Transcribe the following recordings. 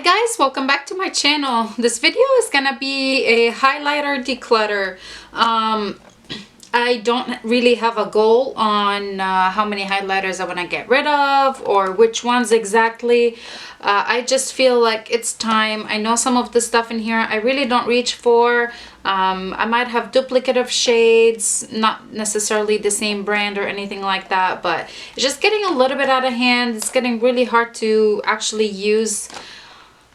guys, welcome back to my channel. This video is gonna be a highlighter declutter. I don't really have a goal on how many highlighters I want to get rid of or which ones exactly. I just feel like it's time. I know some of the stuff in here I really don't reach for. I might have duplicative shades, not necessarily the same brand or anything like that, but it's just getting a little bit out of hand. It's getting really hard to actually use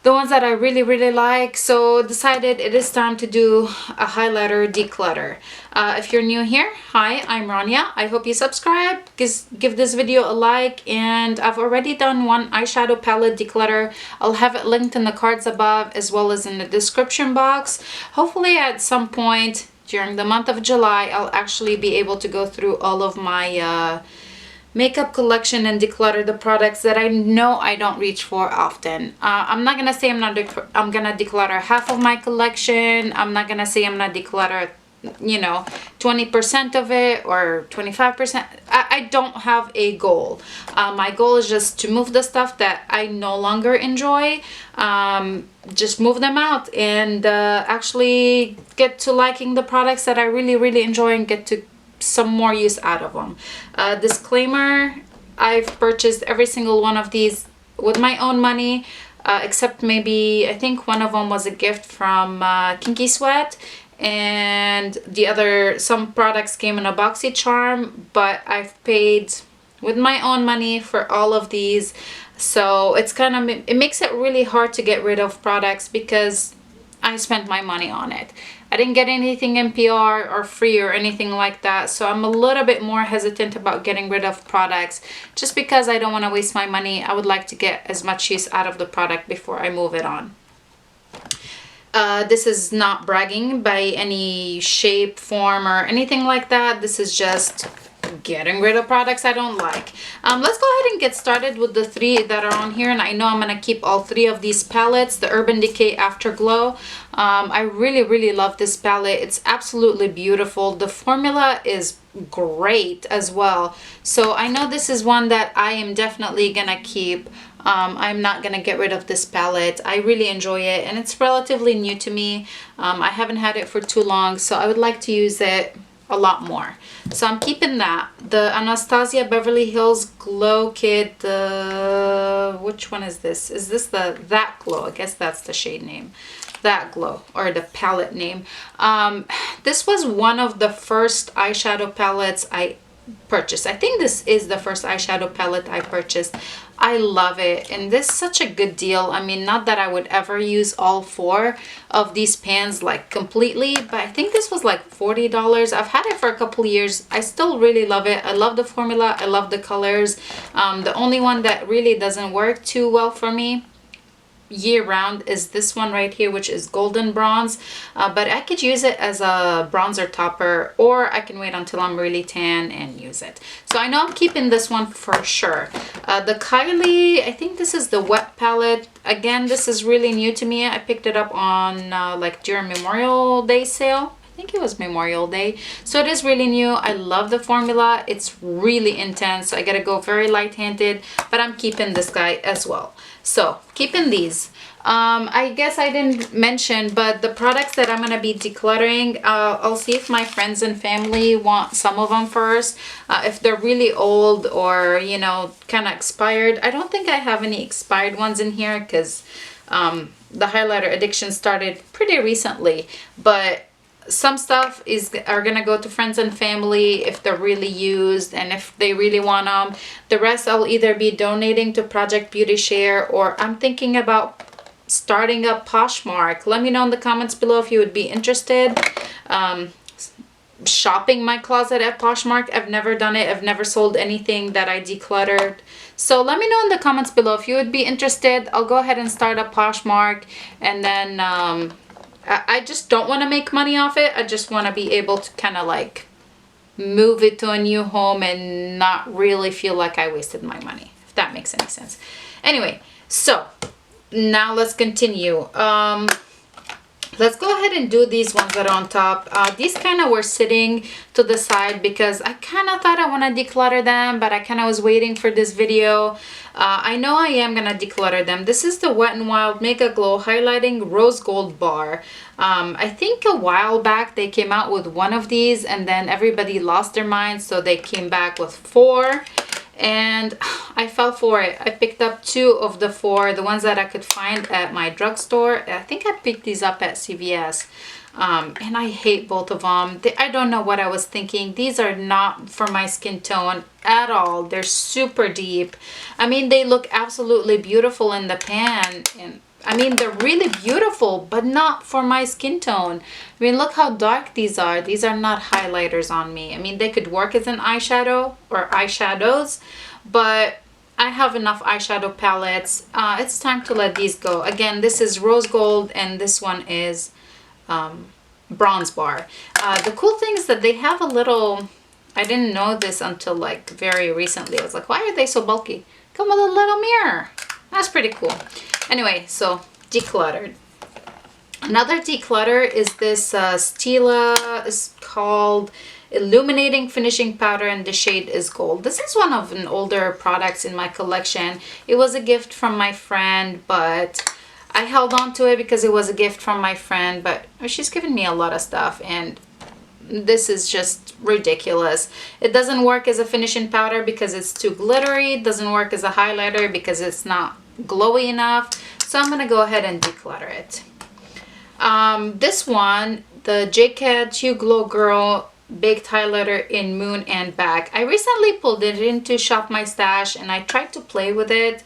the ones that I really like, so decided it is time to do a highlighter declutter. If you're new here, hi, I'm Rania. I hope you subscribe, give this video a like, and I've already done one eyeshadow palette declutter. I'll have it linked in the cards above as well as in the description box. Hopefully at some point during the month of July, I'll actually be able to go through all of my makeup collection and declutter the products that I know I don't reach for often. I'm not gonna say I'm gonna declutter half of my collection. I'm not gonna say I'm gonna declutter 20% of it or 25%. I don't have a goal. My goal is just to move the stuff that I no longer enjoy, just move them out and actually get to liking the products that I really enjoy and get to some more use out of them. Disclaimer, I've purchased every single one of these with my own money, except maybe I think one of them was a gift from Kinky Sweat, and the other, some products came in a BoxyCharm, but I've paid with my own money for all of these. So it's it makes it really hard to get rid of products because I spent my money on it. I didn't get anything in PR or free or anything like that, so I'm a little bit more hesitant about getting rid of products just because I don't want to waste my money. I would like to get as much use out of the product before I move it on. This is not bragging by any shape, form, or anything like that. This is just getting rid of products I don't like. Let's go ahead and get started with the three that are on here, and I know I'm gonna keep all three of these palettes. The Urban Decay Afterglow, I really love this palette. It's absolutely beautiful. The formula is great as well, so I know this is one that I am definitely gonna keep. I'm not gonna get rid of this palette. I really enjoy it, and it's relatively new to me. I haven't had it for too long, so I would like to use it a lot more, so I'm keeping that. The Anastasia Beverly Hills Glow Kit, which one is this? Is this the That Glow? I guess that's the shade name, That Glow, or the palette name. This was one of the first eyeshadow palettes I purchased. I think this is the first eyeshadow palette I purchased. I love it, and this is such a good deal. I mean, not that I would ever use all four of these pans like completely, but I think this was like $40. I've had it for a couple years. I still really love it. I love the formula. I love the colors. The only one that really doesn't work too well for me year-round is this one right here, which is golden bronze, but I could use it as a bronzer topper, or I can wait until I'm really tan and use it. So I know I'm keeping this one for sure. The Kylie, I think this is the wet palette. Again, this is really new to me. I picked it up on like during Memorial Day sale. I think it was Memorial Day, so it is really new. I love the formula. It's really intense, so I gotta go very light-handed, but I'm keeping this guy as well. So keeping these. I guess I didn't mention, but the products that I'm gonna be decluttering, I'll see if my friends and family want some of them first. If they're really old or kind of expired. I don't think I have any expired ones in here because the highlighter addiction started pretty recently, but some stuff are gonna go to friends and family if they're really used and if they really want them. The rest I'll either be donating to Project Beauty Share, or I'm thinking about starting up Poshmark. Let me know in the comments below if you would be interested. Shopping my closet at Poshmark, I've never done it. I've never sold anything that I decluttered. So let me know in the comments below if you would be interested. I'll go ahead and start up Poshmark, and then I just don't want to make money off it. I just want to be able to kind of like move it to a new home and not really feel like I wasted my money, if that makes any sense. Anyway, so now let's continue. Let's go ahead and do these ones that are on top. These kind of were sitting to the side because I kind of thought I want to declutter them, but I kind of was waiting for this video. I know I am gonna declutter them. This is the Wet n Wild Mega Glow Highlighting Rose Gold Bar. I think a while back they came out with one of these and then everybody lost their minds, so they came back with 4. And I fell for it. I picked up 2 of the 4, the ones that I could find at my drugstore. I think I picked these up at CVS. And I hate both of them. I don't know what I was thinking. These are not for my skin tone at all. They're super deep. I mean, they look absolutely beautiful in the pan. And I mean, they're really beautiful, but not for my skin tone. I mean, look how dark these are. These are not highlighters on me. I mean, they could work as an eyeshadow or eyeshadows, but I have enough eyeshadow palettes. It's time to let these go. Again, this is rose gold and this one is bronze bar. The cool thing is that they have a little, I didn't know this until like very recently. I was like, why are they so bulky? Come with a little mirror. That's pretty cool. Anyway, so decluttered. Another declutter is this Stila, is called Illuminating Finishing Powder, and the shade is gold. This is one of an older products in my collection. It was a gift from my friend, but I held on to it because it was a gift from my friend, but she's given me a lot of stuff and this is just ridiculous. It doesn't work as a finishing powder because it's too glittery. It doesn't work as a highlighter because it's not glowy enough. So I'm gonna go ahead and declutter it. This one, the JCat You Glow Girl Baked Highlighter in Moon and Back. I recently pulled it into Shop My Stash and I tried to play with it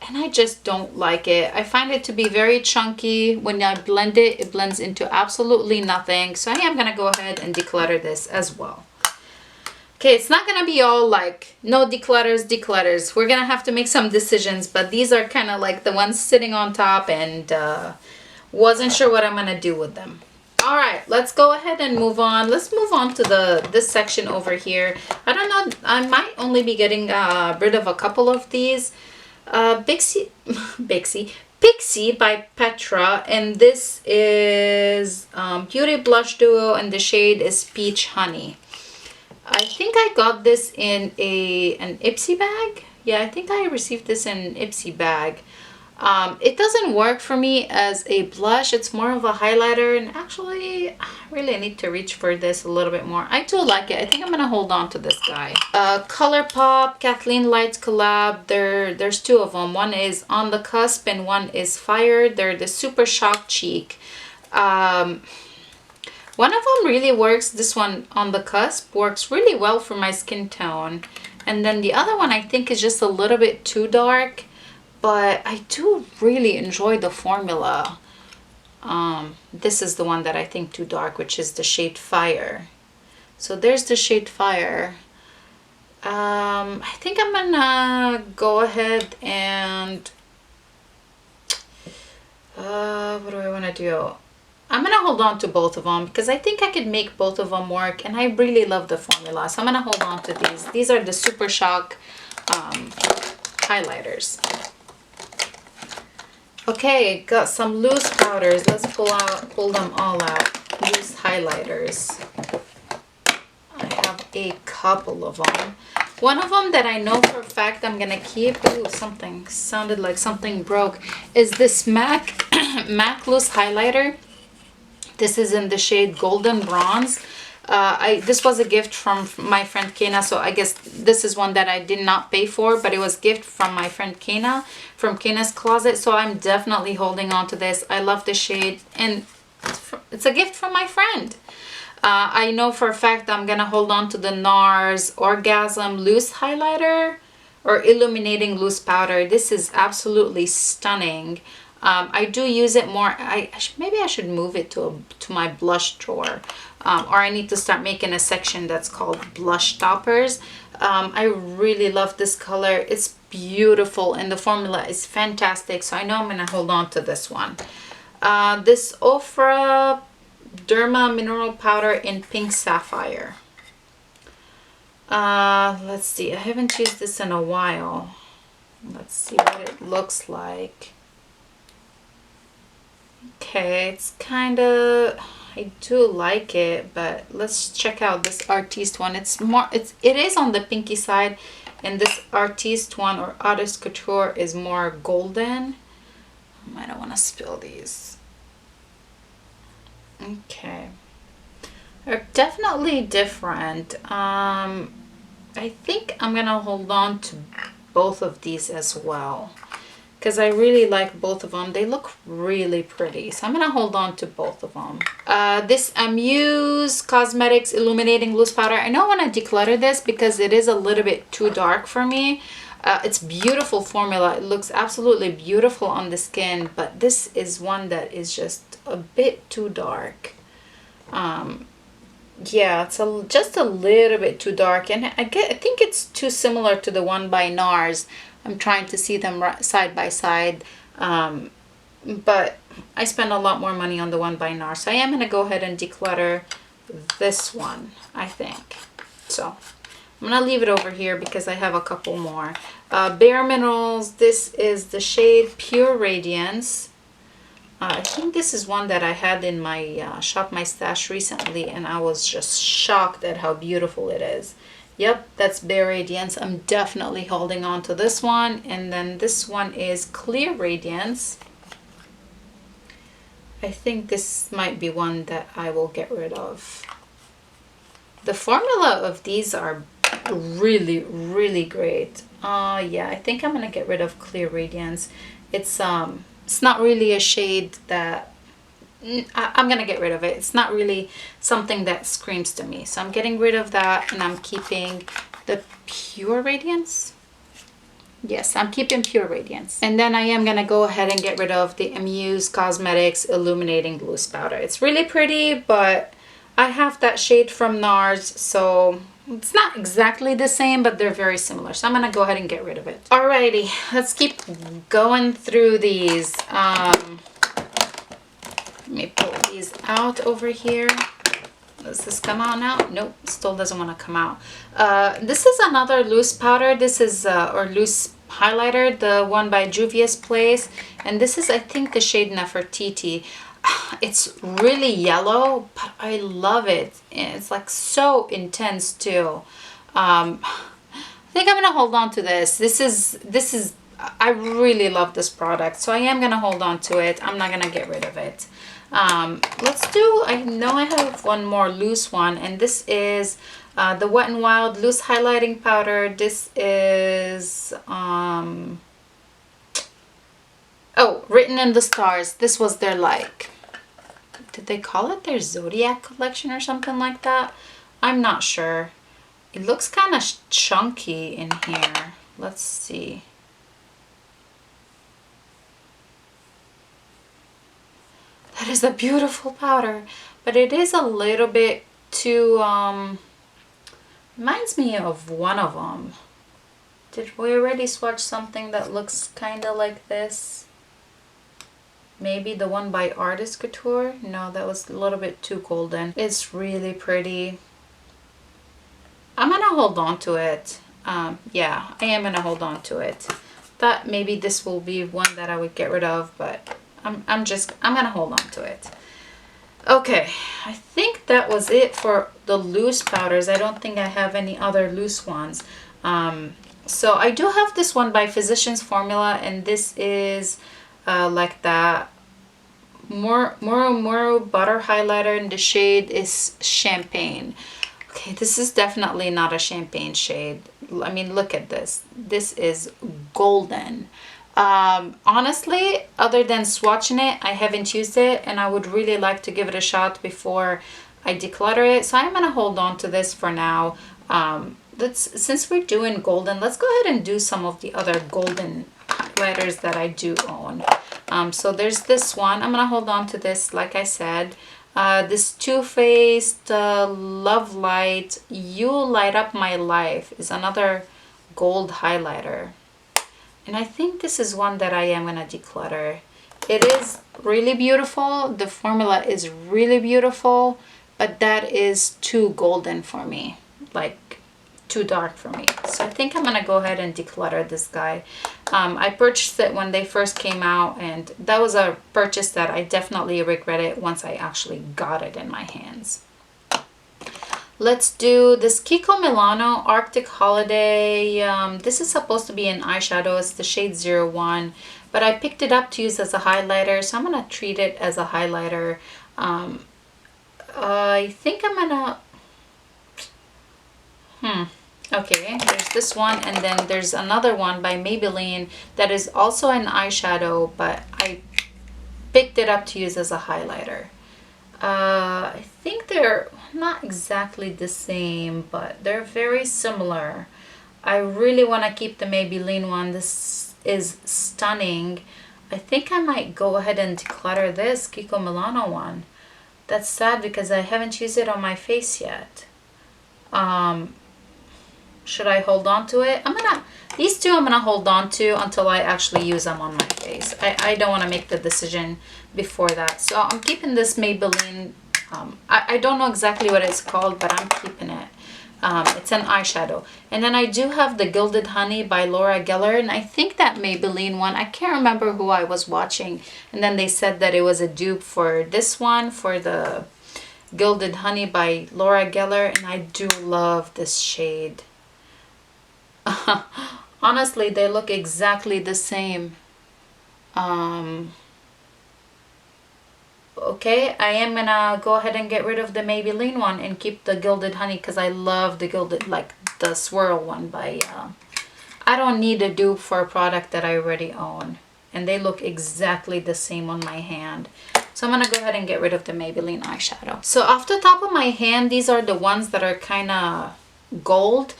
and I just don't like it. I find it to be very chunky. When I blend it, it blends into absolutely nothing. So I am gonna go ahead and declutter this as well. Okay, it's not gonna be all like, no declutters. We're gonna have to make some decisions, but these are kind of like the ones sitting on top and wasn't sure what I'm gonna do with them. All right, let's go ahead and move on. Let's move on to this section over here. I don't know, I might only be getting rid of a couple of these. Pixie by Petra, and this is Beauty Blush Duo, and the shade is Peach Honey. I think I got this in an Ipsy bag. Yeah, I think I received this in an Ipsy bag. It doesn't work for me as a blush. It's more of a highlighter, and actually I really need to reach for this a little bit more. I do like it. I think I'm gonna hold on to this guy. ColourPop Kathleen Lights collab. There's 2 of them. One is On the Cusp and one is Fire. They're the Super Shock Cheek. One of them really works. This one, On the Cusp, works really well for my skin tone, and then the other one I think is just a little bit too dark. But I do really enjoy the formula. This is the one that I think too dark, which is the shade Fire. So there's the shade Fire. I think I'm gonna go ahead and what do I want to do? I'm gonna hold on to both of them because I think I could make both of them work, and I really love the formula. So I'm gonna hold on to these. These are the Super Shock highlighters. Okay, got some loose powders. Let's pull them all out. Loose highlighters. I have a couple of them. One of them that I know for a fact I'm gonna keep. Ooh, something sounded like something broke. Is this MAC MAC loose highlighter. This is in the shade Golden Bronze. This was a gift from my friend Kena, so I guess this is one that I did not pay for, but it was a gift from my friend Kena, from Kena's Closet, so I'm definitely holding on to this. I love the shade, and it's a gift from my friend. I know for a fact I'm gonna hold on to the NARS Orgasm Loose Highlighter, or Illuminating Loose Powder. This is absolutely stunning. I do use it more. Maybe I should move it to my blush drawer, or I need to start making a section that's called blush toppers. I really love this color. It's beautiful and the formula is fantastic, so I know I'm gonna hold on to this one. This Ofra Derma Mineral Powder in Pink Sapphire. Let's see, I haven't used this in a while. Let's see what it looks like. Okay, it's kind of, I do like it, but let's check out this Artiste one. It is on the pinky side. And this Artiste one or Artist Couture is more golden. I don't want to spill these. Okay. They're definitely different. I think I'm gonna hold on to both of these as well, because I really like both of them. They look really pretty, so I'm gonna hold on to both of them. This Muse Cosmetics Illuminating Loose Powder. I know I want to declutter this because it is a little bit too dark for me. It's beautiful formula. It looks absolutely beautiful on the skin, but this is one that is just a bit too dark. Yeah, it's just a little bit too dark, and I think it's too similar to the one by NARS. I'm trying to see them side by side, but I spend a lot more money on the one by NARS, so I am going to go ahead and declutter this one, I think. So I'm going to leave it over here because I have a couple more. Bare Minerals, this is the shade Pure Radiance. I think this is one that I had in my Shop My Stash recently, and I was just shocked at how beautiful it is. Yep, that's Bare Radiance. I'm definitely holding on to this one. And then this one is Clear Radiance. I think this might be one that I will get rid of. The formula of these are really, really great. Yeah, I think I'm gonna get rid of Clear Radiance. It's not really a shade that I'm gonna get rid of it. It's not really something that screams to me, so I'm getting rid of that, and I'm keeping the Pure Radiance. Yes, I'm keeping Pure Radiance. And then I am gonna go ahead and get rid of the Muse Cosmetics Illuminating Loose Powder. It's really pretty, but I have that shade from NARS, so it's not exactly the same, but they're very similar. So I'm gonna go ahead and get rid of it. Alrighty, let's keep going through these. Let me pull these out over here. Does this come out now? Nope, still doesn't want to come out. This is another loose powder. This is, or loose highlighter, the one by Juvia's Place. And this is, I think, the shade Nefertiti. It's really yellow, but I love it. It's like so intense too. I think I'm gonna hold on to this. This is I really love this product, so I am gonna hold on to it. I'm not gonna get rid of it. Let's do, I know I have one more loose one, and this is the Wet n Wild Loose Highlighting Powder. This is oh, Written in the Stars. This was their, like, did they call it their Zodiac collection or something like that? I'm not sure. It looks kind of chunky in here. Let's see. That is a beautiful powder, but it is a little bit too, reminds me of one of them. Did we already swatch something that looks kind of like this? Maybe the one by Artist Couture? No, that was a little bit too golden. It's really pretty. I'm gonna hold on to it. Yeah, I am gonna hold on to it. Thought maybe this will be one that I would get rid of, but I'm gonna hold on to it. Okay, I think that was it for the loose powders. I don't think I have any other loose ones. So I do have this one by Physicians Formula, and this is like that Moro butter highlighter, and the shade is Champagne. Okay, this is definitely not a champagne shade. I mean, look at this. This is golden. Honestly, other than swatching it, I haven't used it, and I would really like to give it a shot before I declutter it. So I'm gonna hold on to this for now. Since we're doing golden, let's go ahead and do some of the other golden highlighters that I do own. So there's this one. I'm gonna hold on to this, like I said. This Too Faced Love Light You Light Up My Life is another gold highlighter. And I think this is one that I am gonna declutter. It is really beautiful. The formula is really beautiful, but that is too golden for me, like too dark for me. So I think I'm gonna go ahead and declutter this guy. I purchased it when they first came out, and that was a purchase that I definitely regretted once I actually got it in my hands. Let's do this Kiko Milano Arctic Holiday. This is supposed to be an eyeshadow. It's the shade 01, but I picked it up to use as a highlighter, so I'm gonna treat it as a highlighter. I think I'm gonna okay, there's this one, and then there's another one by Maybelline that is also an eyeshadow, but I picked it up to use as a highlighter. I think they're not exactly the same, but they're very similar. I really want to keep the Maybelline one. This is stunning. I think I might go ahead and declutter this Kiko Milano one. That's sad because I haven't used it on my face yet. Should I hold on to it? These two I'm gonna hold on to until I actually use them on my face. I don't want to make the decision before that. So I'm keeping this Maybelline. I don't know exactly what it's called, but I'm keeping it. It's an eyeshadow. And then I do have the Gilded Honey by Laura Geller, and I think that Maybelline one, I can't remember who I was watching, and then they said that it was a dupe for this one, for the Gilded Honey by Laura Geller, and I do love this shade. Honestly, they look exactly the same. Okay, I am gonna go ahead and get rid of the Maybelline one and keep the Gilded Honey because I love the Gilded, like the swirl one by I don't need a dupe for a product that I already own, and they look exactly the same on my hand. So I'm gonna go ahead and get rid of the Maybelline eyeshadow. So off the top of my hand, these are the ones that are kind of gold.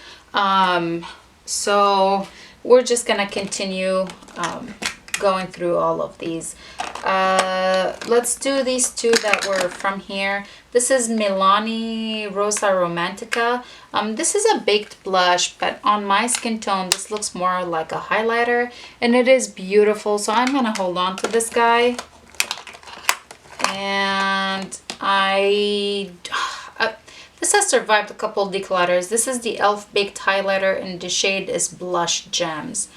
So we're just gonna continue going through all of these. Let's do these two that were from here. This is Milani Rosa Romantica. This is a baked blush, but on my skin tone this looks more like a highlighter, and it is beautiful, so I'm gonna hold on to this guy. And this has survived a couple declutters. This is the e.l.f. Baked Highlighter, and the shade is Blush Gems.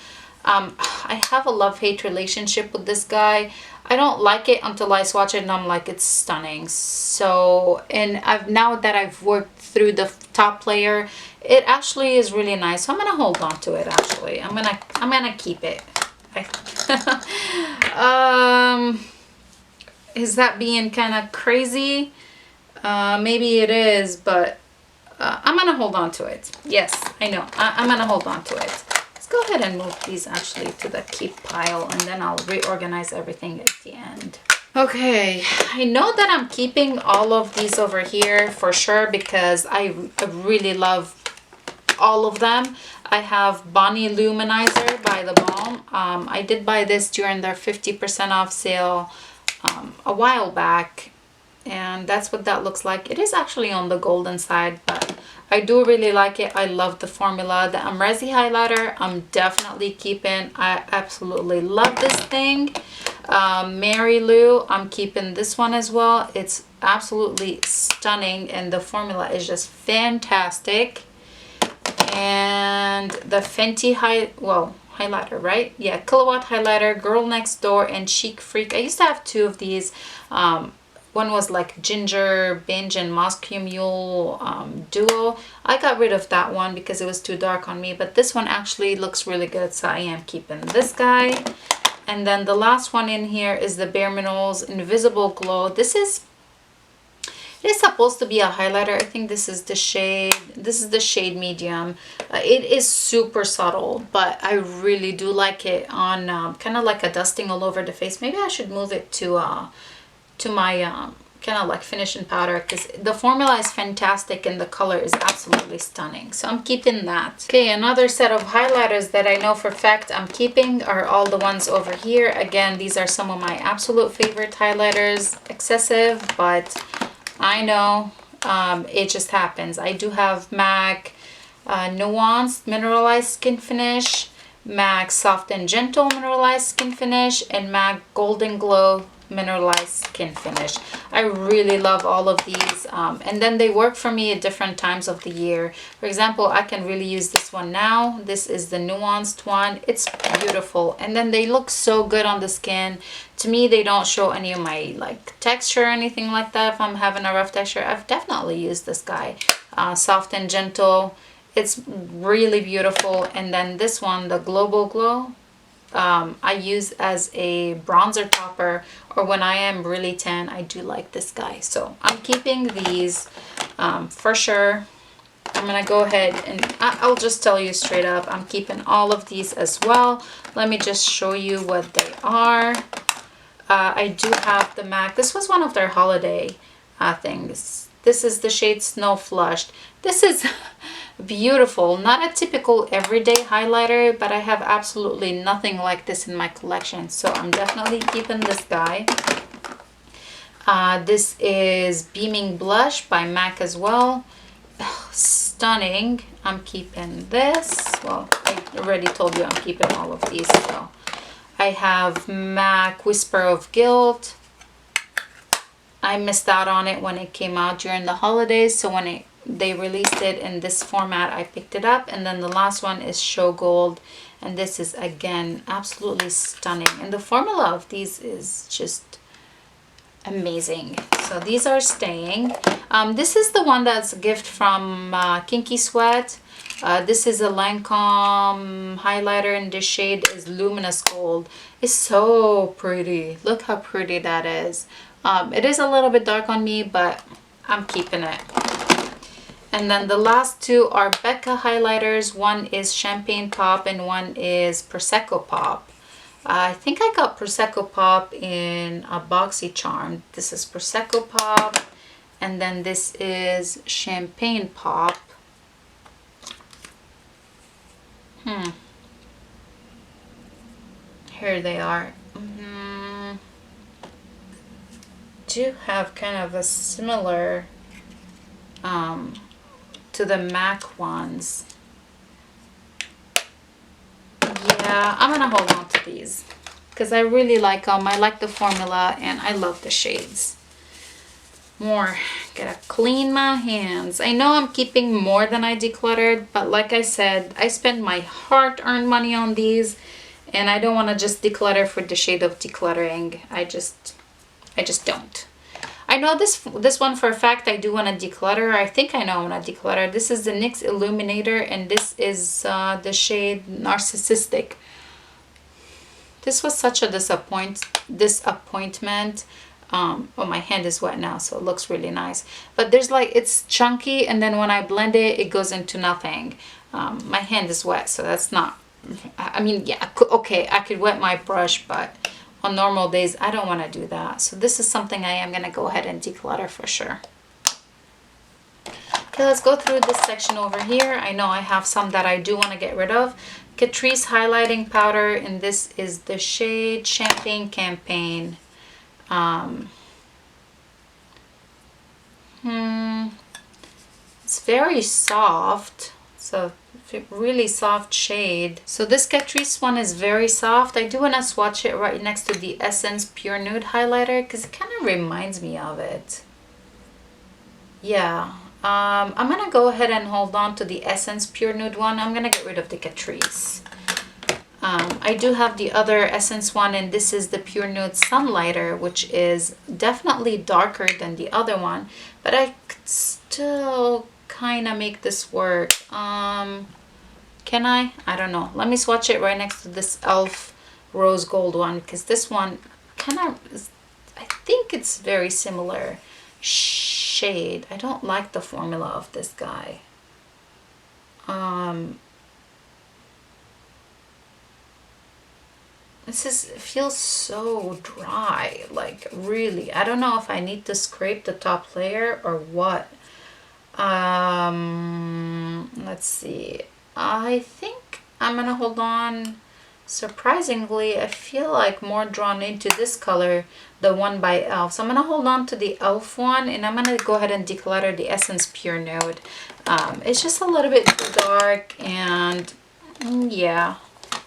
I have a love-hate relationship with this guy. I don't like it until I swatch it and I'm like, it's stunning. So, and now that I've worked through the top layer, it actually is really nice. So I'm gonna hold on to it. Actually, I'm gonna keep it. Is that being kind of crazy? Maybe it is, but I'm gonna hold on to it. Yes, I know. I'm gonna hold on to it. Let's go ahead and move these actually to the keep pile, and then I'll reorganize everything at the end. Okay, I know that I'm keeping all of these over here for sure because I really love all of them. I have Bonnie Luminizer by The Balm. I did buy this during their 50% off sale a while back, and that's what that looks like. It is actually on the golden side, but I do really like it. I love the formula. The Amrezi highlighter I'm definitely keeping. I absolutely love this thing. Mary Lou, I'm keeping this one as well. It's absolutely stunning, and the formula is just fantastic. And the Fenty highlighter, right? Yeah, Kilowatt highlighter, Girl Next Door, and Chic Freak. I used to have two of these. One was like Ginger Binge and Moscow Mule duo. I got rid of that one because it was too dark on me, but this one actually looks really good, so I am keeping this guy. And then the last one in here is the Bare Minerals Invisible Glow. It is supposed to be a highlighter. I think this is the shade medium. It is super subtle, but I really do like it on kind of like a dusting all over the face. Maybe I should move it to my kind of like finishing powder, because the formula is fantastic and the color is absolutely stunning. So I'm keeping that. Okay, another set of highlighters that I know for a fact I'm keeping are all the ones over here. Again, these are some of my absolute favorite highlighters. Excessive, but I know it just happens. I do have MAC Nuanced Mineralized Skin Finish, MAC Soft and Gentle Mineralized Skin Finish, and MAC Golden Glow Mineralized Skin Finish. I really love all of these, and then they work for me at different times of the year. For example, I can really use this one now. This is the nuanced one. It's beautiful, and then they look so good on the skin. To me, they don't show any of my like texture or anything like that. If I'm having a rough texture, I've definitely used this guy. soft and gentle. It's really beautiful. And then this one, the Global Glow, I use as a bronzer topper, or when I am really tan, I do like this guy. So I'm keeping these for sure. I'm gonna go ahead and I'll just tell you straight up, I'm keeping all of these as well. Let me just show you what they are. I do have the MAC. This was one of their holiday things. This is the shade Snow Flushed. This is beautiful. Not a typical everyday highlighter, but I have absolutely nothing like this in my collection. So I'm definitely keeping this guy. This is Beaming Blush by MAC as well. Stunning. I'm keeping this. Well, I already told you I'm keeping all of these. So I have MAC Whisper of Guilt. I missed out on it when it came out during the holidays, so when they released it in this format, I picked it up. And then the last one is Show Gold, and this is again absolutely stunning, and the formula of these is just amazing. So these are staying. This is the one that's a gift from Kinky Sweat. This is a Lancome highlighter, and this shade is Luminous Gold. It's so pretty. Look how pretty that is. It is a little bit dark on me, but I'm keeping it. And then the last two are Becca highlighters. One is Champagne Pop and one is Prosecco Pop. I think I got Prosecco Pop in a BoxyCharm. This is Prosecco Pop, and then this is Champagne Pop. Here they are. Do have kind of a similar to the MAC ones. Yeah, I'm gonna hold on to these because I really like them. I like the formula and I love the shades. More. Gotta clean my hands. I know I'm keeping more than I decluttered, but like I said, I spend my hard-earned money on these, and I don't want to just declutter for the shade of decluttering. I just don't. I know this one for a fact. I do want to declutter. I think I know I want to declutter. This is the NYX Illuminator, and this is the shade Narcissistic. This was such a disappointment. Oh, my hand is wet now, so it looks really nice. But there's like, it's chunky, and then when I blend it, it goes into nothing. My hand is wet, so that's not, I mean, yeah, okay, I could wet my brush, but on normal days, I don't want to do that. So this is something I am going to go ahead and declutter for sure. Okay, let's go through this section over here. I know I have some that I do want to get rid of. Catrice highlighting powder, and this is the shade Champagne Campaign. It's very soft. So really soft shade. So this Catrice one is very soft. I do want to swatch it right next to the Essence Pure Nude highlighter because it kind of reminds me of it. Yeah. I'm gonna go ahead and hold on to the Essence Pure Nude one. I'm gonna get rid of the Catrice. I do have the other Essence one, and this is the Pure Nude Sunlighter, which is definitely darker than the other one, but I could still kind of make this work. Can I? I don't know. Let me swatch it right next to this e.l.f. Rose Gold one, because this one kind of, I think it's very similar shade. I don't like the formula of this guy. It feels so dry, like really. I don't know if I need to scrape the top layer or what. Let's see. I think I'm gonna hold on. Surprisingly, I feel like more drawn into this color, the one by e.l.f. So I'm gonna hold on to the e.l.f. one, and I'm gonna go ahead and declutter the Essence Pure Nude. It's just a little bit dark, and yeah,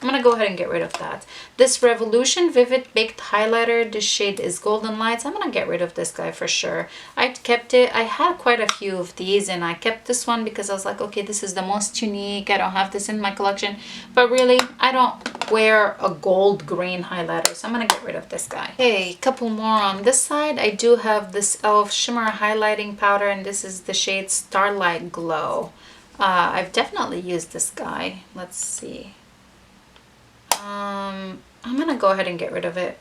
I'm gonna go ahead and get rid of that. This Revolution Vivid Baked Highlighter, this shade is Golden Lights. I'm gonna get rid of this guy for sure. I kept it. I had quite a few of these, and I kept this one because I was like, okay, this is the most unique. I don't have this in my collection, but really, I don't wear a gold green highlighter, so I'm gonna get rid of this guy. Okay, a couple more on this side. I do have this e.l.f. Shimmer Highlighting Powder, and this is the shade Starlight Glow. I've definitely used this guy. Let's see. I'm gonna go ahead and get rid of it.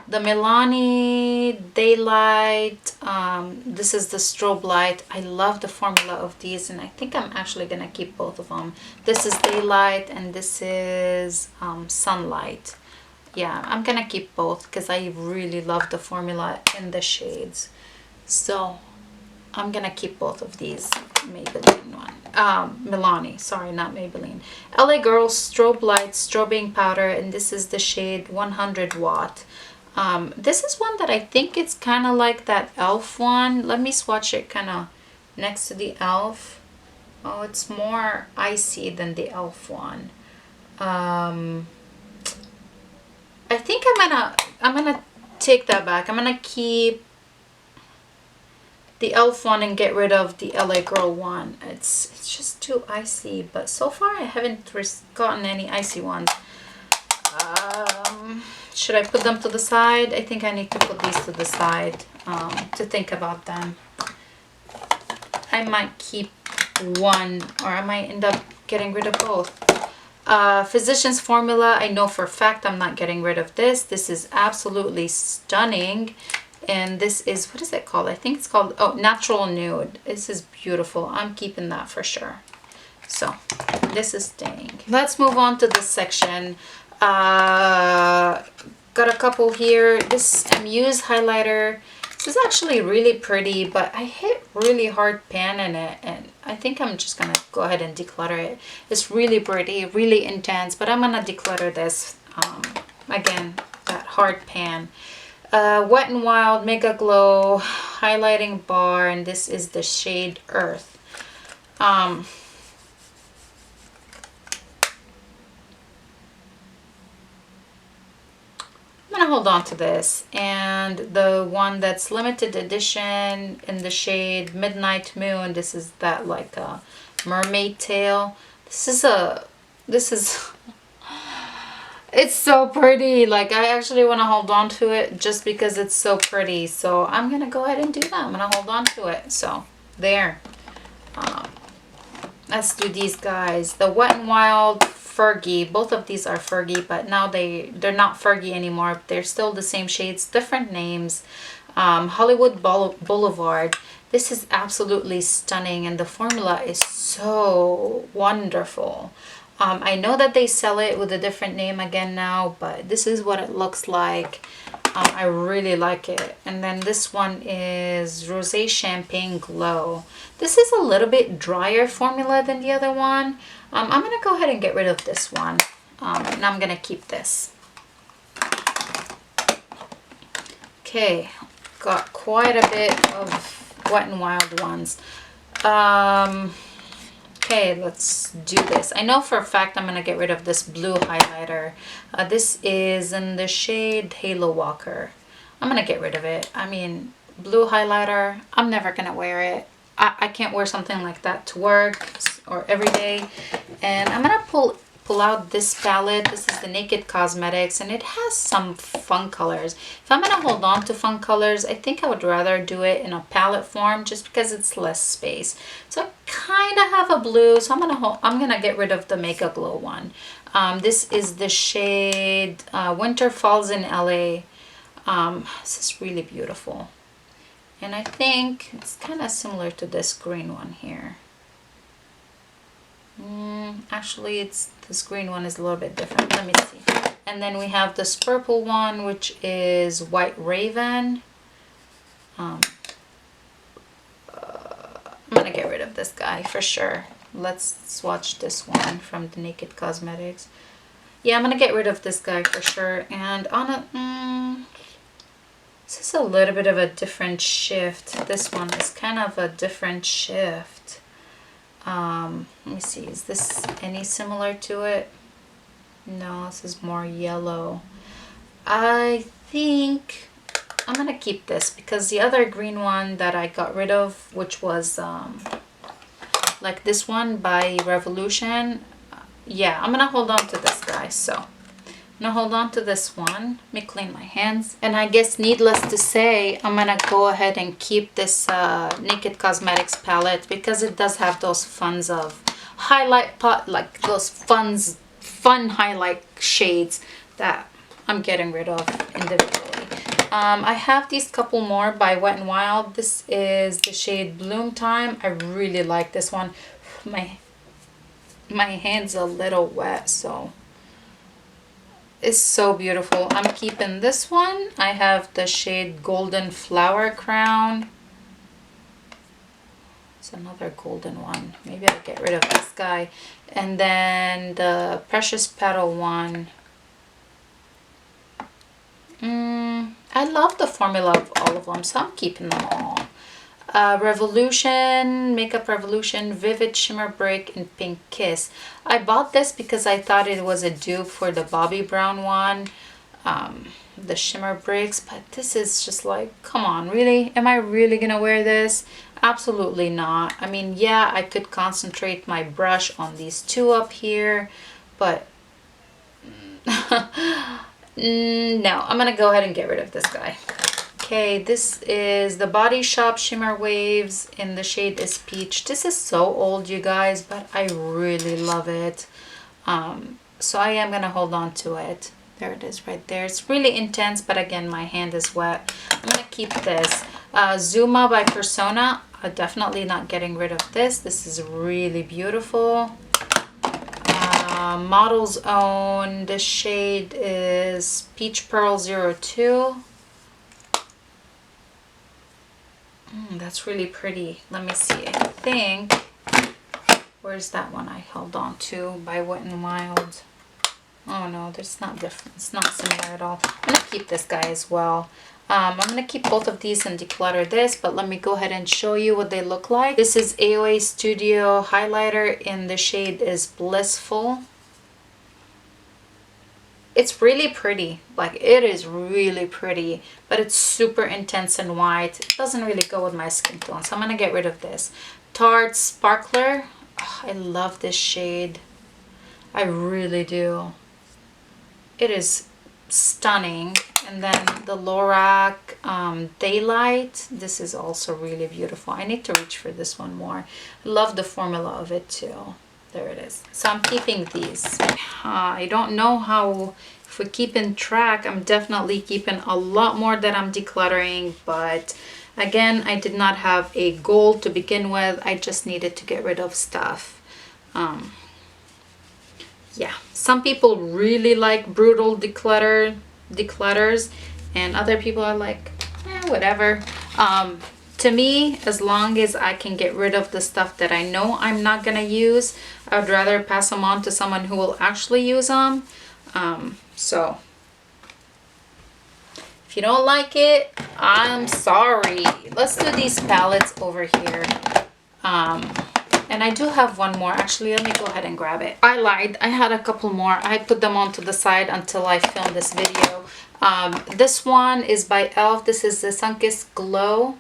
The Milani Daylight, this is the strobe light. I love the formula of these, and I think I'm actually gonna keep both of them. This is Daylight and this is Sunlight. Yeah, I'm gonna keep both because I really love the formula in the shades. So I'm gonna keep both of these. Maybelline one. Milani, sorry, not Maybelline. LA Girl Strobe Light Strobing Powder, and this is the shade 100 Watt. This is one that I think it's kind of like that e.l.f. one. Let me swatch it kind of next to the e.l.f. Oh, it's more icy than the e.l.f. one. I think I'm gonna take that back. I'm gonna keep the e.l.f. one and get rid of the LA Girl one. It's just too icy, but so far I haven't gotten any icy ones. Should I put them to the side? I think I need to put these to the side to think about them. I might keep one, or I might end up getting rid of both. Physician's Formula, I know for a fact I'm not getting rid of this. This is absolutely stunning. And this is, what is it called? I think it's called, oh, Natural Nude. This is beautiful. I'm keeping that for sure. So this is staying. Let's move on to this section. Got a couple here. This Muse highlighter. This is actually really pretty, but I hit really hard pan in it, and I think I'm just gonna go ahead and declutter it. It's really pretty, really intense, but I'm gonna declutter this. Again, that hard pan. Wet n Wild Mega Glow highlighting bar, and this is the shade Earth. I'm gonna hold on to this, and the one that's limited edition in the shade Midnight Moon. This is that like a mermaid tail. This is it's so pretty. Like, I actually want to hold on to it just because it's so pretty. So I'm gonna go ahead and do that. I'm gonna hold on to it. So there. Let's do these guys. The Wet n Wild Fergie. Both of these are Fergie, but now they're not Fergie anymore. They're still the same shades, different names. Hollywood Boulevard. This is absolutely stunning, and the formula is so wonderful. I know that they sell it with a different name again now, but this is what it looks like. I really like it. And then this one is Rosé Champagne Glow. This is a little bit drier formula than the other one. I'm going to go ahead and get rid of this one. And I'm going to keep this. Okay, got quite a bit of Wet n Wild ones. Okay, let's do this. I know for a fact I'm going to get rid of this blue highlighter. This is in the shade Halo Walker. I'm going to get rid of it. I mean, blue highlighter, I'm never going to wear it. I can't wear something like that to work or every day. And I'm going to pull out this palette. This is the Naked Cosmetics, and it has some fun colors. If I'm going to hold on to fun colors, I think I would rather do it in a palette form just because it's less space. So I kind of have a blue, so I'm gonna get rid of the Mega Glow one. This is the shade Winter Falls in LA. This is really beautiful, and I think it's kind of similar to this green one here. Actually, this green one is a little bit different. Let me see. And then we have this purple one, which is White Raven. I'm gonna get rid of this guy for sure. Let's swatch this one from the Naked Cosmetics. Yeah, I'm gonna get rid of this guy for sure. And on a this is a little bit of a different shift. This one is kind of a different shift. Let me see, is this any similar to it? No, this is more yellow. I think I'm gonna keep this because the other green one that I got rid of, which was like this one by Revolution, yeah, I'm gonna hold on to this guy. So I'm gonna hold on to this one. Let me clean my hands. And I guess needless to say, I'm gonna go ahead and keep this Naked Cosmetics palette because it does have those funds of highlight pot, like those fun highlight shades that I'm getting rid of individually. I have these couple more by Wet n Wild. This is the shade Bloom Time. I really like this one. My hand's a little wet, so it's so beautiful. I'm keeping this one. I have the shade Golden Flower Crown. It's another golden one. Maybe I'll get rid of this guy. And then the Precious Petal one. I love the formula of all of them, so I'm keeping them all. Revolution, Makeup Revolution, Vivid Shimmer Break, and Pink Kiss. I bought this because I thought it was a dupe for the Bobbi Brown one, the Shimmer Breaks, but this is just like, come on, really? Am I really gonna wear this? Absolutely not. I mean, yeah, I could concentrate my brush on these two up here, but no, I'm gonna go ahead and get rid of this guy. Okay, this is the Body Shop Shimmer Waves in the shade is Peach. This is so old, you guys, but I really love it. So I am gonna hold on to it. There it is right there. It's really intense, but again, my hand is wet. I'm gonna keep this. Zuma by Persona. Definitely not getting rid of this. This is really beautiful. Model's Own. The shade is Peach Pearl 02. That's really pretty. Let me see. I think, where's that one I held on to by Wet n Wild? Oh no, there's not different. It's not similar at all. I'm gonna keep this guy as well. I'm gonna keep both of these and declutter this, but let me go ahead and show you what they look like. This is AOA Studio highlighter in the shade is Blissful. It's really pretty, like it is really pretty, but it's super intense and white. It doesn't really go with my skin tone, so I'm gonna get rid of this. Tarte Sparkler. Oh, I love this shade. I really do. It is stunning. And then the Lorac Daylight. This is also really beautiful. I need to reach for this one more. I love the formula of it too. There it is. So I'm keeping these. I don't know how, if we're keeping track, I'm definitely keeping a lot more that I'm decluttering, but again, I did not have a goal to begin with. I just needed to get rid of stuff. Yeah, some people really like brutal declutters, and other people are like, whatever. To me, as long as I can get rid of the stuff that I know I'm not gonna use, I would rather pass them on to someone who will actually use them. So if you don't like it, I'm sorry. Let's do these palettes over here. And I do have one more. Actually, let me go ahead and grab it. I lied. I had a couple more. I put them onto the side until I filmed this video. This one is by e.l.f. This is the Sunkissed Glow.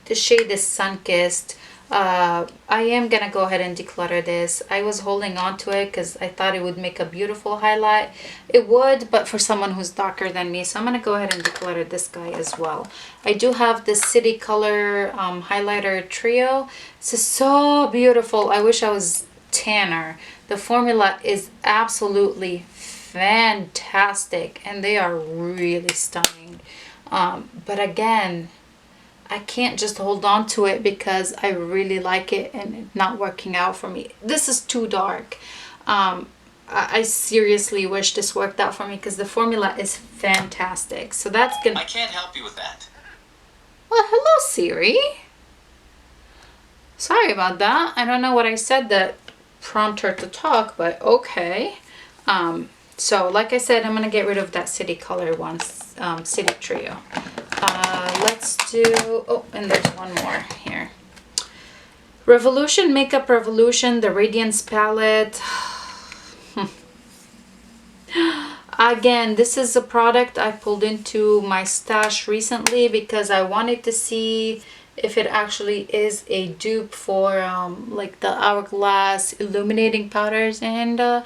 The shade is Sunkissed. I am gonna go ahead and declutter this. I was holding on to it because I thought it would make a beautiful highlight. It would, but for someone who's darker than me, so I'm gonna go ahead and declutter this guy as well. I do have the City Color highlighter trio. This is so beautiful. I wish I was tanner. The formula is absolutely fantastic, and they are really stunning. But again, I can't just hold on to it because I really like it and it's not working out for me. This is too dark. I seriously wish this worked out for me because the formula is fantastic. So that's gonna... I can't help you with that. Well, hello Siri. Sorry about that. I don't know what I said that prompted her to talk, but okay. So like I said, I'm gonna get rid of that City Color one, City Trio. Let's do, oh, and there's one more here. Revolution Makeup Revolution, the Radiance palette. Again, this is a product I pulled into my stash recently because I wanted to see if it actually is a dupe for like the Hourglass illuminating powders, and I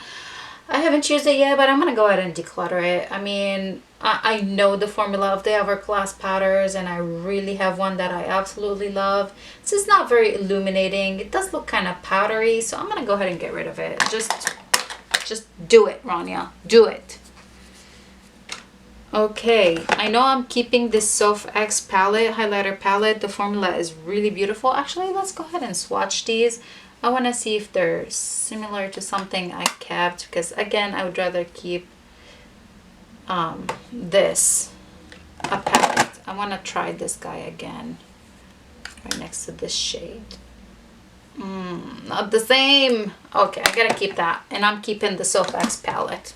haven't used it yet, but I'm gonna go ahead and declutter it. I mean, I know the formula of the Hourglass powders, and I really have one that I absolutely love. This is not very illuminating. It does look kind of powdery, so I'm gonna go ahead and get rid of it. Just do it, Rania. Do it. Okay, I know I'm keeping this Soft X palette, highlighter palette. The formula is really beautiful. Actually, let's go ahead and swatch these. I want to see if they're similar to something I kept, because again, I would rather keep this, a palette. I want to try this guy again, right next to this shade. Not the same. Okay, I gotta keep that, and I'm keeping the Soft X palette.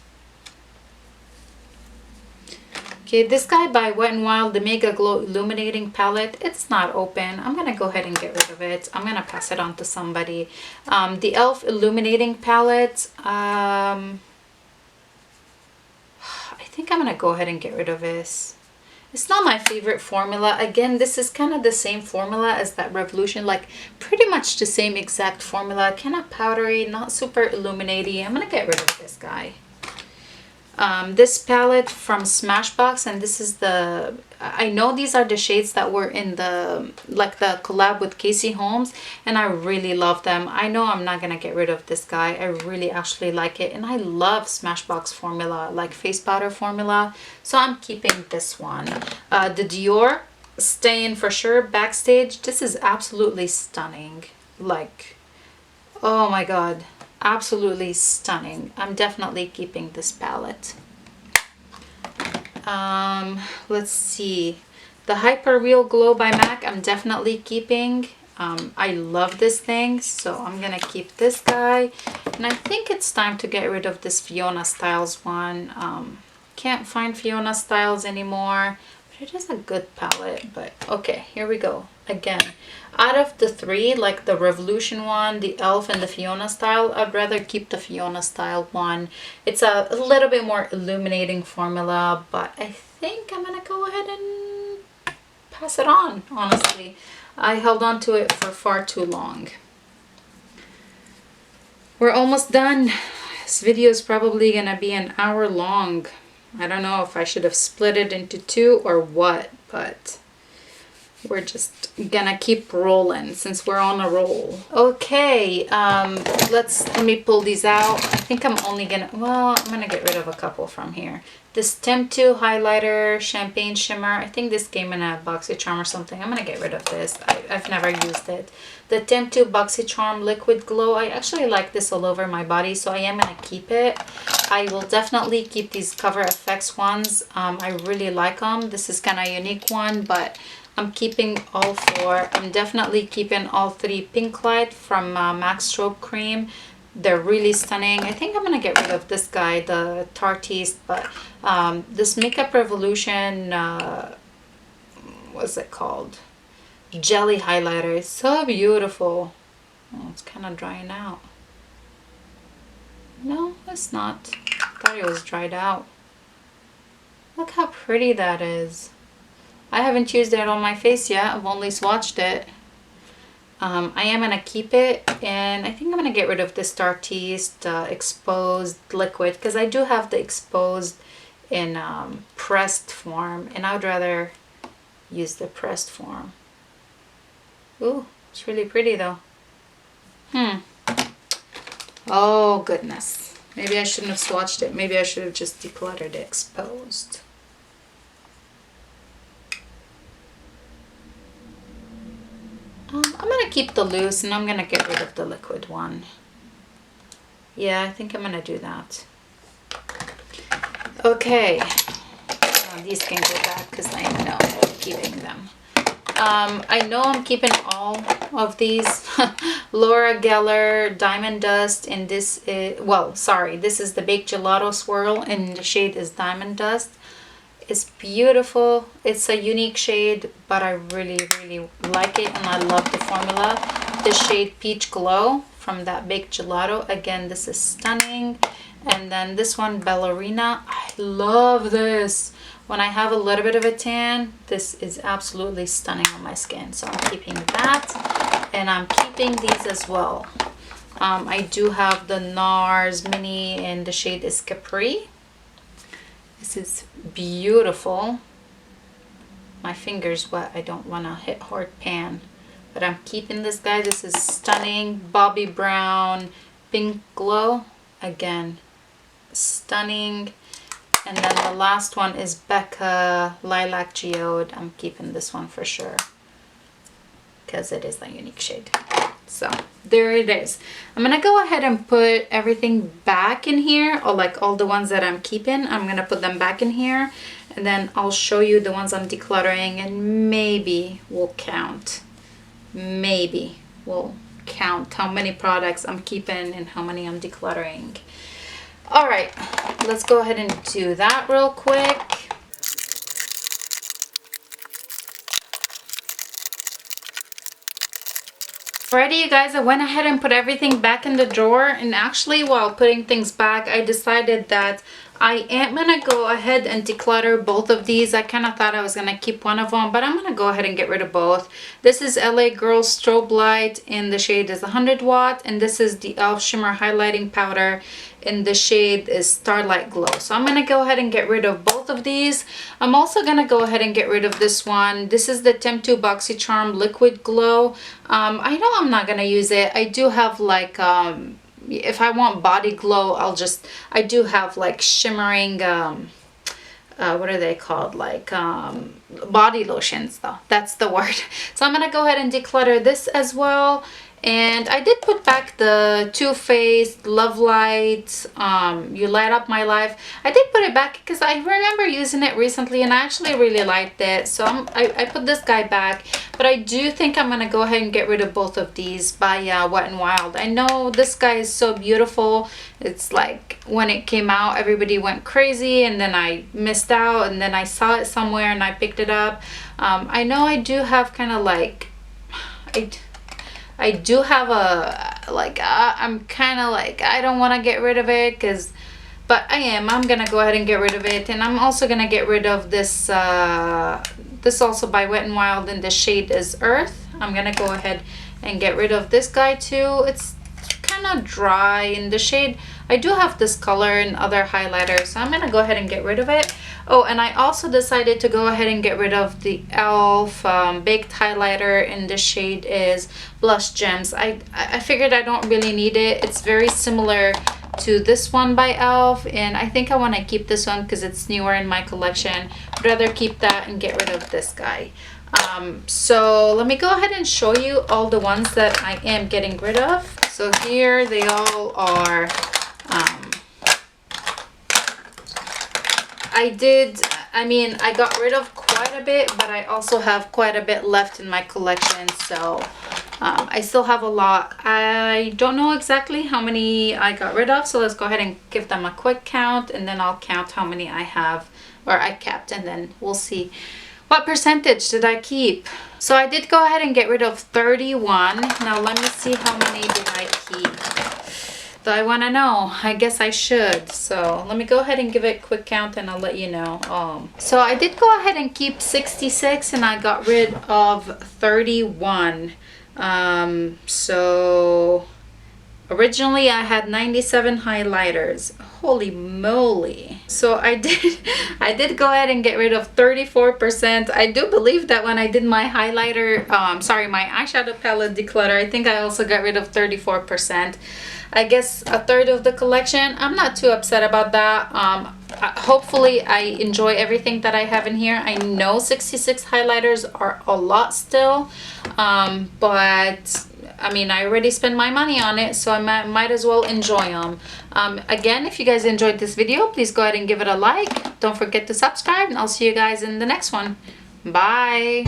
Okay, this guy by Wet n Wild, the Mega Glow Illuminating Palette, it's not open. I'm going to go ahead and get rid of it. I'm going to pass it on to somebody. The e.l.f. Illuminating Palette, I think I'm going to go ahead and get rid of this. It's not my favorite formula. Again, this is kind of the same formula as that Revolution, like pretty much the same exact formula. Kind of powdery, not super illuminating. I'm going to get rid of this guy. This palette from Smashbox, and this is the, I know these are the shades that were in the, like the collab with Casey Holmes, and I really love them. I know I'm not gonna get rid of this guy. I really actually like it, and I love Smashbox formula, like face powder formula, so I'm keeping this one. The Dior Stain for sure Backstage. This is absolutely stunning. Like, oh my god. Absolutely stunning. I'm definitely keeping this palette. Let's see. The Hyper Real Glow by MAC, I'm definitely keeping. I love this thing, so I'm gonna keep this guy. And I think it's time to get rid of this Fiona Styles one. Can't find Fiona Styles anymore. But it is a good palette, but okay, here we go. Again, out of the three, like the Revolution one, the e.l.f. and the Fiona Style, I'd rather keep the Fiona Style one. It's a little bit more illuminating formula, but I think I'm gonna go ahead and pass it on, honestly. I held on to it for far too long. We're almost done. This video is probably gonna be an hour long. I don't know if I should have split it into two or what, but we're just gonna keep rolling since we're on a roll. Okay, let me pull these out. I think I'm only gonna, well, I'm gonna get rid of a couple from here. This Temp 2 highlighter Champagne Shimmer. I think this came in a BoxyCharm or something. I'm gonna get rid of this. I've never used it. The Temp 2 BoxyCharm Liquid Glow. I actually like this all over my body, so I am gonna keep it. I will definitely keep these Cover FX ones. I really like them. This is kind of a unique one, but I'm keeping all four. I'm definitely keeping all three Pink Light from MAC Strobe Cream. They're really stunning. I think I'm gonna get rid of this guy, the Tartiste, but this Makeup Revolution, what's it called? Jelly highlighter. It's so beautiful. Oh, it's kind of drying out. No, it's not. I thought it was dried out. Look how pretty that is. I haven't used it on my face yet. I've only swatched it. I am going to keep it, and I think I'm going to get rid of this Tartiste exposed liquid, because I do have the exposed in pressed form, and I would rather use the pressed form. Ooh, it's really pretty though. Oh goodness. Maybe I shouldn't have swatched it. Maybe I should have just decluttered it exposed. I'm gonna keep the loose, and I'm gonna get rid of the liquid one. Yeah, I think I'm gonna do that. Okay, these can go back because I know I'm keeping them. I know I'm keeping all of these. Laura Geller Diamond Dust, and this is, well, sorry, this is the Baked Gelato Swirl, and the shade is Diamond Dust. is beautiful. It's a unique shade, but I really like it, and I love the formula. The shade Peach Glow from that Baked Gelato. Again, this is stunning. And then this one, Ballerina. I love this. When I have a little bit of a tan, this is absolutely stunning on my skin. So I'm keeping that, and I'm keeping these as well. I do have the NARS Mini, and the shade is Capri. This is beautiful. My finger's wet. I don't want to hit hard pan, but I'm keeping this guy. This is stunning. Bobbi Brown Pink Glow. Again, stunning. And then the last one is Becca Lilac Geode. I'm keeping this one for sure because it is a unique shade. So there it is. I'm gonna go ahead and put everything back in here, or like all the ones that I'm keeping, I'm gonna put them back in here, and then I'll show you the ones I'm decluttering, and maybe we'll count. Maybe we'll count how many products I'm keeping and how many I'm decluttering. All right, let's go ahead and do that real quick. Alrighty, you guys, I went ahead and put everything back in the drawer, and actually while putting things back, I decided that I am gonna go ahead and declutter both of these. I kind of thought I was gonna keep one of them, but I'm gonna go ahead and get rid of both. This is LA Girl Strobe Light, and the shade is 100 watt, and this is the e.l.f. Shimmer Highlighting Powder, and the shade is Starlight Glow. So I'm gonna go ahead and get rid of both of these. I'm also gonna go ahead and get rid of this one. This is the Temptu BoxyCharm Liquid Glow. I know I'm not gonna use it. I do have like if I want body glow, I do have like shimmering what are they called, like body lotions though, that's the word. So I'm gonna go ahead and declutter this as well. And I did put back the Too Faced Love Light, You Light Up My Life. I did put it back because I remember using it recently and I actually really liked it. So I put this guy back. But I do think I'm going to go ahead and get rid of both of these by Wet n Wild. I know this guy is so beautiful. It's like when it came out, everybody went crazy, and then I missed out, and then I saw it somewhere and I picked it up. I know I do have kind of like... I do have a, like, I'm kind of like, I don't want to get rid of it, but I'm going to go ahead and get rid of it. And I'm also going to get rid of this, this also by Wet n Wild, and the shade is Earth. I'm going to go ahead and get rid of this guy too. It's kind of dry in the shade. I do have this color and other highlighters, so I'm going to go ahead and get rid of it. Oh, and I also decided to go ahead and get rid of the e.l.f. Baked Highlighter, and the shade is Blush Gems. I figured I don't really need it. It's very similar to this one by e.l.f. and I think I want to keep this one because it's newer in my collection. I'd rather keep that and get rid of this guy. So let me go ahead and show you all the ones that I am getting rid of. So here they all are. I got rid of quite a bit, but I also have quite a bit left in my collection, so I still have a lot. I don't know exactly how many I got rid of, so let's go ahead and give them a quick count, and then I'll count how many I have, or I kept, and then we'll see what percentage did I keep. So I did go ahead and get rid of 31. Now let me see how many did I keep. Do I want to know? I guess I should. So let me go ahead and give it a quick count, and I'll let you know. So I did go ahead and keep 66, and I got rid of 31. So originally I had 97 highlighters. Holy moly. So I did go ahead and get rid of 34%. I do believe that when I did my highlighter, my eyeshadow palette declutter, I think I also got rid of 34%. I guess a third of the collection. I'm not too upset about that. Hopefully I enjoy everything that I have in here. I know 66 highlighters are a lot still, but I mean, I already spent my money on it, so I might as well enjoy them. Again, if you guys enjoyed this video, please go ahead and give it a like. Don't forget to subscribe, and I'll see you guys in the next one. Bye!